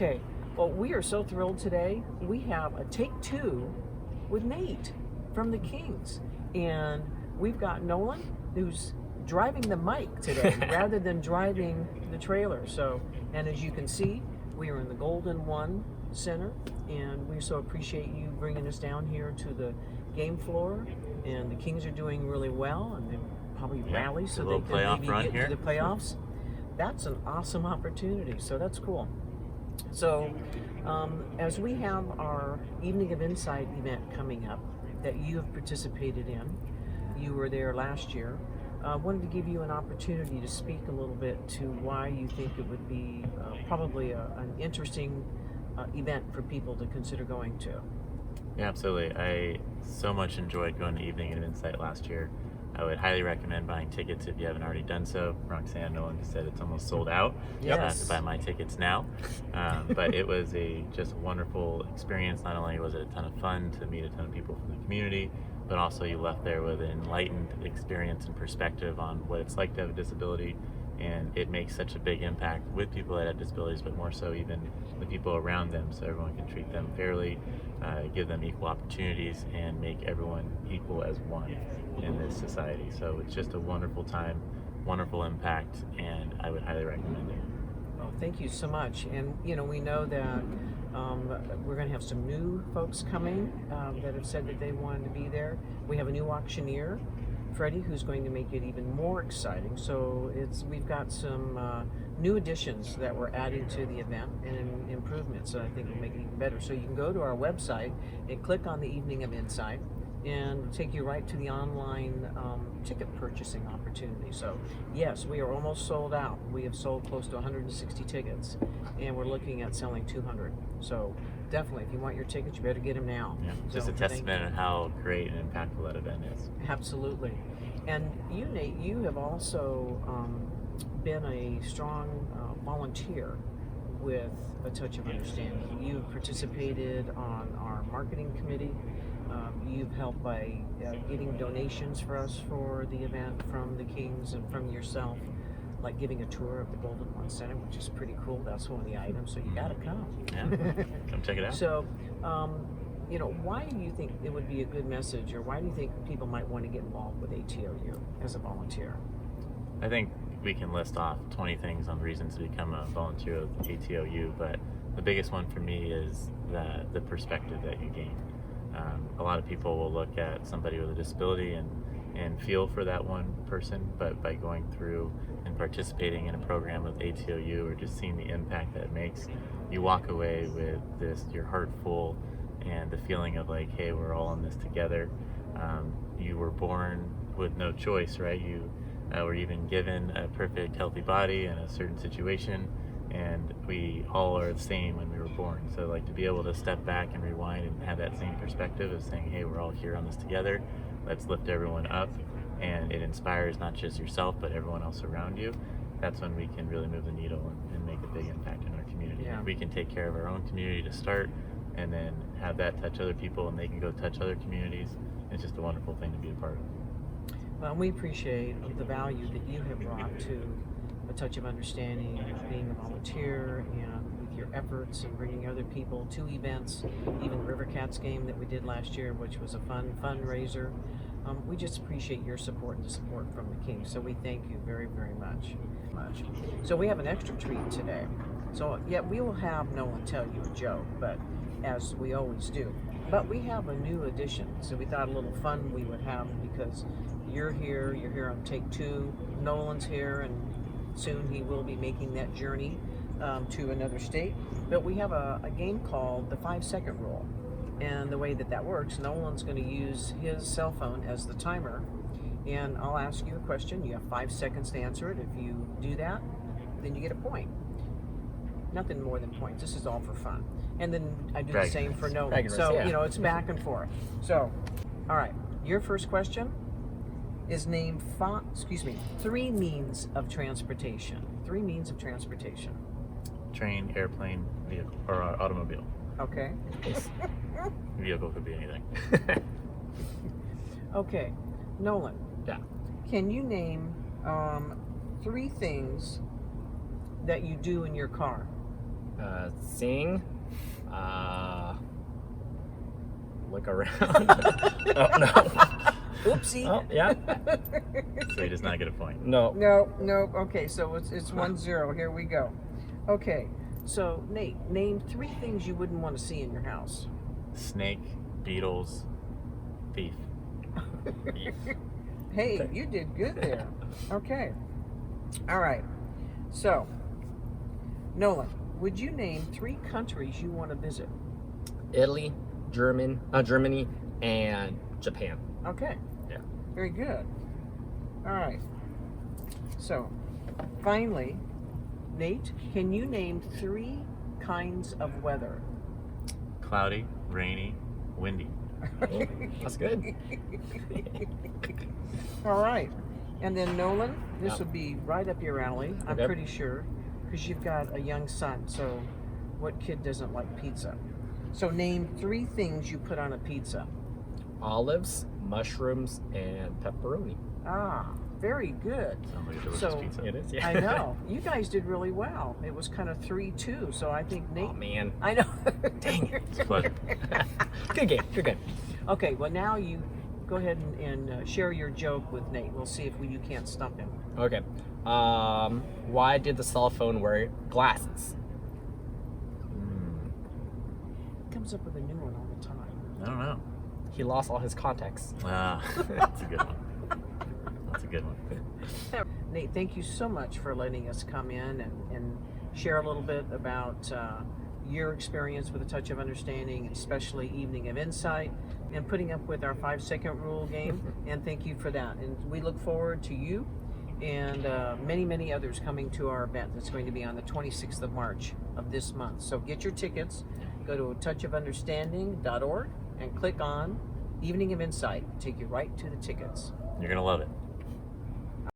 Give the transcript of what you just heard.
Okay, well, we are so thrilled today. We have a take two with Nate from the Kings. And we've got Nolan, who's driving the mic today rather than driving the trailer. So, and as you can see, we are in the Golden One Center, and we so appreciate you bringing us down here to the game floor. And the Kings are doing really well, and they probably rally so they can maybe get to the playoffs. That's an awesome opportunity, so that's cool. So, as we have our Evening of Insight event coming up that you have participated in, you were there last year. I wanted to give you an opportunity to speak a little bit to why you think it would be probably an interesting event for people to consider going to. Yeah, absolutely. I so much enjoyed going to Evening of Insight last year. I would highly recommend buying tickets if you haven't already done so. Roxanne Nolan just said it's almost sold out. Yes. I have to buy my tickets now. But it was just a wonderful experience. Not only was it a ton of fun to meet a ton of people from the community, but also you left there with an enlightened experience and perspective on what it's like to have a disability. And it makes such a big impact with people that have disabilities, but more so even the people around them, so everyone can treat them fairly, give them equal opportunities, and make everyone equal as one in this society. So it's just a wonderful time, wonderful impact, and I would highly recommend it. Well, thank you so much. And we know that we're going to have some new folks coming that have said that they wanted to be there. We have a new auctioneer, Freddie, who's going to make it even more exciting. So we've got some new additions that we're adding to the event and improvements that I think will make it even better. So you can go to our website and click on the Evening of Insight, and it'll take you right to the online ticket purchasing opportunity. So yes, we are almost sold out. We have sold close to 160 tickets, and we're looking at selling 200. So definitely, if you want your tickets, you better get them now. Yeah, just a testament of how great and impactful that event is. Absolutely. And you, Nate, you have also been a strong volunteer with A Touch of Understanding. You've participated on our marketing committee. You've helped by getting donations for us for the event from the Kings and from yourself, like giving a tour of the Golden One Center, which is pretty cool. That's one of the items, so you got to come. Yeah, come check it out. So, why do you think it would be a good message, or why do you think people might want to get involved with ATOU as a volunteer? I think we can list off 20 things on reasons to become a volunteer with ATOU, but the biggest one for me is the perspective that you gain. A lot of people will look at somebody with a disability and feel for that one person, but by going through and participating in a program with ATOU or just seeing the impact that it makes, you walk away with your heart full and the feeling of like, hey, we're all in this together. You were born with no choice, right? You were even given a perfect healthy body in a certain situation, and we all are the same when we were born. So like to be able to step back and rewind and have that same perspective of saying, hey, we're all here on this together, let's lift everyone up, and it inspires not just yourself but everyone else around you. That's when we can really move the needle and make a big impact in our community. Yeah. If we can take care of our own community to start, and then have that touch other people and they can go touch other communities, it's just a wonderful thing to be a part of. Well, we appreciate the value that you have brought to A Touch of Understanding, being a volunteer, and with your efforts and bringing other people to events, even River Cats game that we did last year, which was a fun fundraiser. We just appreciate your support and the support from the Kings. So we thank you very, very much. So we have an extra treat today. So yeah, we will have Nolan tell you a joke, but as we always do. But we have a new addition, so we thought a little fun we would have, because you're here on take two, Nolan's here, and soon he will be making that journey to another state. But we have a game called the 5-second rule. And the way that works, Nolan's going to use his cell phone as the timer, and I'll ask you a question. You have 5 seconds to answer it. If you do that, then you get a point. Nothing more than points. This is all for fun. And then I do the same for Nolan. So, it's back and forth. So, all right. Your first question is name 3 means of transportation. 3 means of transportation. Train, airplane, vehicle, or automobile. Okay. Vehicle could be anything. Okay. Nolan. Yeah. Can you name 3 things that you do in your car? Sing. Look around. Oh, no. Oopsie. Oh, yeah. So he does not get a point. No. No. Okay, so it's 1-0. Here we go. Okay, so Nate, name 3 things you wouldn't want to see in your house. Snake, beetles, thief. Hey, Okay. you did good there. Okay. All right. So, Nolan, would you name 3 countries you want to visit? Italy, Germany, and Japan. Okay. Yeah. Very good. All right. So, finally, Nate, can you name 3 kinds of weather? Cloudy, rainy, windy. Oh, that's good. All right. And then Nolan, this Yeah. would be right up your alley, I'm Okay. pretty sure, because you've got a young son. So, what kid doesn't like pizza? So, name 3 things you put on a pizza. Olives, mushrooms, and pepperoni. Ah, very good. Sounds like a delicious So- pizza. It is, yeah. I know. You guys did really well. It was kind of 3-2. So, I think Nate. Oh, man. I know. Dang it. It's a pleasure. Good game. Good game. Okay, well, now you go ahead and share your joke with Nate. We'll see if you can't stump him. Okay. Why did the cell phone wear glasses? Comes up with a new one all the time. I don't know. He lost all his contacts. Ah, that's a good one. That's a good one. Nate, thank you so much for letting us come in and share a little bit about your experience with A Touch of Understanding, especially Evening of Insight, and putting up with our 5-second rule game. And thank you for that. And we look forward to you and many, many others coming to our event that's going to be on the 26th of March of this month. So get your tickets. Go to touchofunderstanding.org and click on Evening of Insight. Take you right to the tickets. You're going to love it.